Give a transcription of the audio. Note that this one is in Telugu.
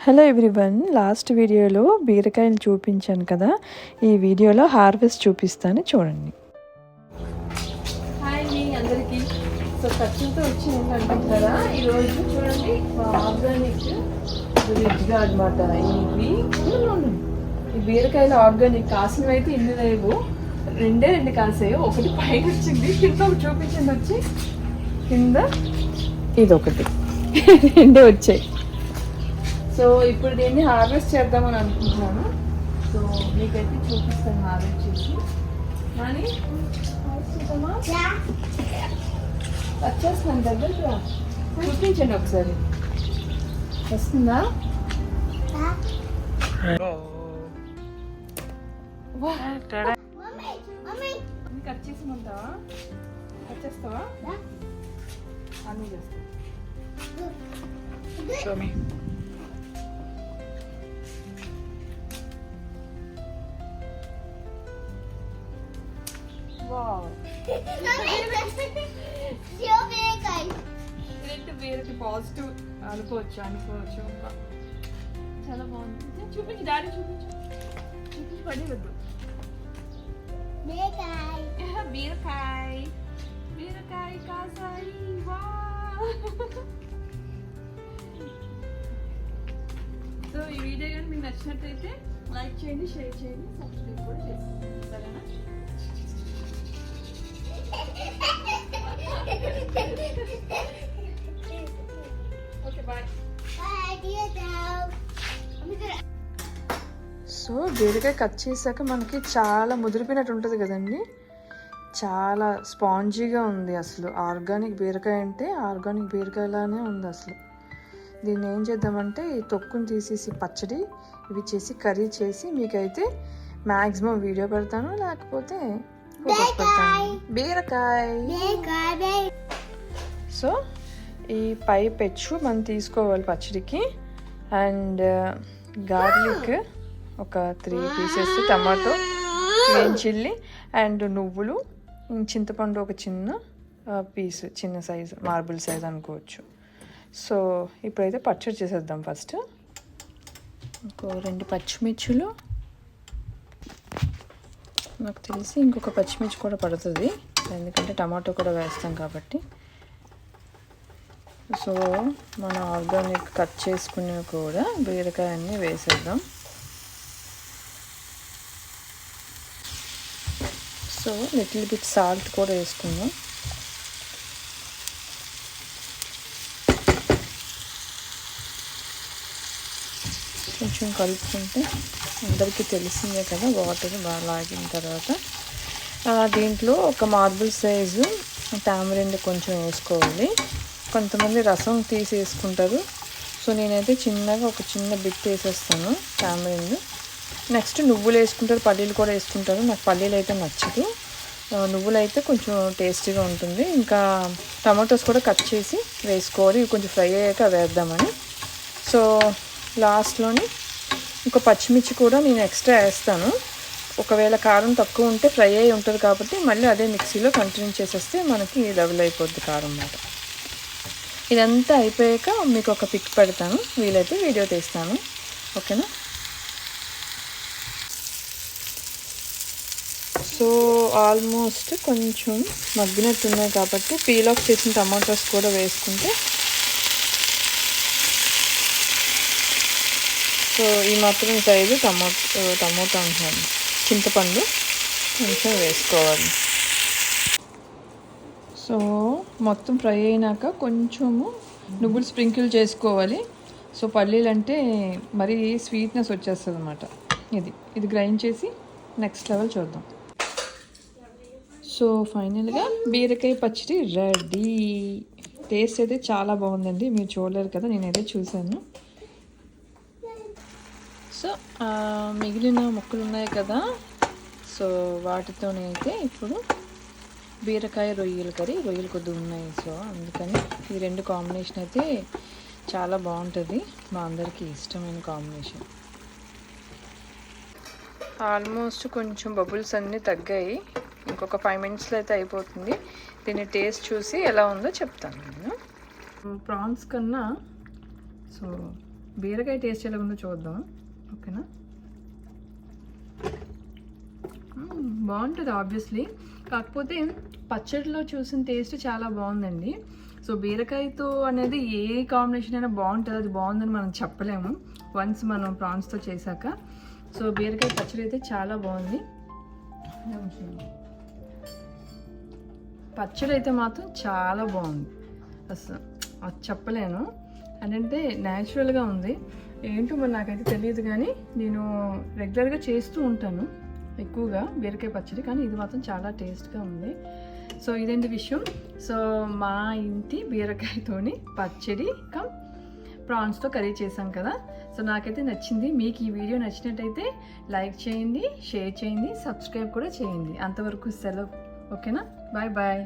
హలో ఎవ్రీవన్, లాస్ట్ వీడియోలో బీరకాయలు చూపించాను కదా. ఈ వీడియోలో హార్వెస్ట్ చూపిస్తాను, చూడండి. హాయ్ మీ అందరికీ. సో ఖర్చుతో వచ్చి ఏంటంటాం కదా, ఈరోజు చూడండి ఆర్గానిక్ వెజ్గా అనమాట. ఈ బీరకాయలు ఆర్గానిక్ కాసినవి అయితే ఇన్ని లేవు, రెండు కాసాయి. ఒకటి పైన వచ్చింది, కింద ఒకటి చూపించింది వచ్చి కింద ఇది ఒకటి రెండే వచ్చాయి. సో ఇప్పుడు దీన్ని హార్వెస్ట్ చేద్దామని అనుకుంటున్నాను. సో మీకైతే చూపిస్తాను హార్వెస్ట్ చేసి. కానీ వచ్చేస్తున్నాను, దగ్గరికి రా, చూపించండి ఒకసారి. వస్తుందా? కట్ చేసి ఉంటావా? కట్ చేస్తావా? అన్నీ చేస్తా. వేరే పాజిటివ్ అనుకోవచ్చు. చాలా బాగుంది. చూపించు డాడీ, చూపించు పడి వద్దు. బీరకాయ కాసాయి. సో ఈ వీడియో కానీ మీకు నచ్చినట్లయితే లైక్ చేయండి, షేర్ చేయండి, సబ్స్క్రైబ్ కూడా చేయండి, సరేనా? Okay, bye. సో బీరకాయ కట్ చేశాక మనకి చాలా ముదిరిపోయినట్టు ఉంటుంది కదండి. చాలా స్పాంజీగా ఉంది. అసలు ఆర్గానిక్ బీరకాయ అంటే ఆర్గానిక్ బీరకాయలానే ఉంది అసలు. దీన్ని ఏం చేద్దామంటే ఈ తొక్కుని తీసేసి పచ్చడి ఇవి చేసి కర్రీ చేసి మీకైతే మ్యాక్సిమం వీడియో పెడతాను, లేకపోతే ఫోటోస్ పెడతాను. బీరకాయ. సో ఈ పై పెచ్చు మనం తీసుకోవాలి పచ్చడికి. అండ్ గార్లిక్ ఒక 3 pieces, tomato, green chilli and నువ్వులు, చింతపండు ఒక చిన్న పీస్, చిన్న సైజు, మార్బుల్ సైజ్ అనుకోవచ్చు. సో ఇప్పుడైతే పచ్చడి చేసేద్దాం. ఫస్ట్ ఇంకో 2 పచ్చిమిర్చులు, నాకు తెలిసి ఇంకొక పచ్చిమిర్చి కూడా పడుతుంది, ఎందుకంటే టమాటో కూడా వేస్తాం కాబట్టి. సో మన ఆర్గానిక్ కట్ చేసుకునేవి కూడా బీరకాయ అన్నీ వేసేద్దాం. సో లిటిల్ బిట్ సాల్ట్ కూడా వేసుకుందాం. కొంచెం కలుపుకుంటే అందరికీ తెలిసిందే కదా, వాటర్ బాగా లాగిన తర్వాత దీంట్లో ఒక మార్బుల్ సైజు టామరిండ్ కొంచెం వేసుకోవాలి. కొంతమంది రసం తీసి వేసుకుంటారు. సో నేనైతే చిన్నగా ఒక చిన్న బిట్ వేసేస్తాను టామరిండ్. నెక్స్ట్ నువ్వులు వేసుకుంటారు, పల్లీలు కూడా వేసుకుంటారు. నాకు పల్లీలు అయితే నచ్చదు, నువ్వులు అయితే కొంచెం టేస్టీగా ఉంటుంది. ఇంకా టమాటోస్ కూడా కట్ చేసి వేసుకోవాలి, ఇవి కొంచెం ఫ్రై అయ్యాక వేద్దామని. సో లాస్ట్లోని ఇంకో పచ్చిమిర్చి కూడా నేను ఎక్స్ట్రా వేస్తాను. ఒకవేళ కారం తక్కువ ఉంటే ఫ్రై అయ్యి ఉంటుంది కాబట్టి మళ్ళీ అదే మిక్సీలో కంటిన్యూ చేసేస్తే మనకి డబుల్ అయిపోద్ది కారం అన్నమాట. ఇదంతా అయిపోయాక మీకు ఒక పిక్ పెడతాను, వీలైతే వీడియో తీస్తాను, ఓకేనా? సో ఆల్మోస్ట్ కొంచెం మగ్గినట్టు ఉన్నాయి కాబట్టి పీల్ ఆఫ్ చేసిన టమాటోస్ కూడా వేసుకుంటే, సో ఈ మాత్రం సైజు టమాటో అంటున్నాను, చింతపండు కొంచెం వేసుకోవాలి. సో మొత్తం ఫ్రై అయినాక కొంచెము నువ్వులు స్ప్రింకిల్ చేసుకోవాలి. సో పల్లీలు అంటే మరీ స్వీట్నెస్ వచ్చేస్తుంది అన్నమాట. ఇది గ్రైండ్ చేసి నెక్స్ట్ లెవెల్ చూద్దాం. సో ఫైనల్గా బీరకాయ పచ్చడి రెడీ. టేస్ట్ అయితే చాలా బాగుందండి, మీరు చూడలేరు కదా, నేనైతే చూశాను. సో మిగిలిన ముక్కలు ఉన్నాయి కదా, సో వాటితోనైతే ఇప్పుడు బీరకాయ రొయ్యల కర్రీ, రొయ్యలు కొద్దిగా ఉన్నాయి. సో అందుకని ఈ 2 కాంబినేషన్ అయితే చాలా బాగుంటుంది, మా అందరికీ ఇష్టమైన కాంబినేషన్. ఆల్మోస్ట్ కొంచెం బబుల్స్ అన్నీ తగ్గాయి, ఇంకొక 5 మినిట్స్లో అయితే అయిపోతుంది. దీన్ని టేస్ట్ చూసి ఎలా ఉందో చెప్తాను నేను. ప్రాన్స్ కన్నా సో బీరకాయ టేస్ట్ ఎలా ఉందో చూద్దాం. ఓకేనా, బాగుంటుంది ఆబ్వియస్లీ. కాకపోతే పచ్చడిలో చూసిన టేస్ట్ చాలా బాగుందండి. సో బీరకాయతో అనేది ఏ కాంబినేషన్ అయినా బాగుంటుంది, అది బాగుందని మనం చెప్పలేము వన్స్ మనం ప్రాన్స్తో చేశాక. సో బీరకాయ పచ్చడి అయితే చాలా బాగుంది. పచ్చడి అయితే మాత్రం చాలా బాగుంది, అసలు అది చెప్పలేను. అంటే న్యాచురల్గా ఉంది. ఏంటో మరి నాకైతే తెలియదు, కానీ నేను రెగ్యులర్గా చేస్తూ ఉంటాను ఎక్కువగా బీరకాయ పచ్చడి, కానీ ఇది మాత్రం చాలా టేస్ట్గా ఉంది. సో ఇదేంటి విషయం. సో మా ఇంటి బీరకాయతోని పచ్చడి కమ్ ప్రాన్స్తో కర్రీ చేసాం కదా. సో నాకైతే నచ్చింది. మీకు ఈ వీడియో నచ్చినట్టయితే లైక్ చేయండి, షేర్ చేయండి, సబ్స్క్రైబ్ కూడా చేయండి. అంతవరకు సెలవు. ఓకేనా, బాయ్ బాయ్.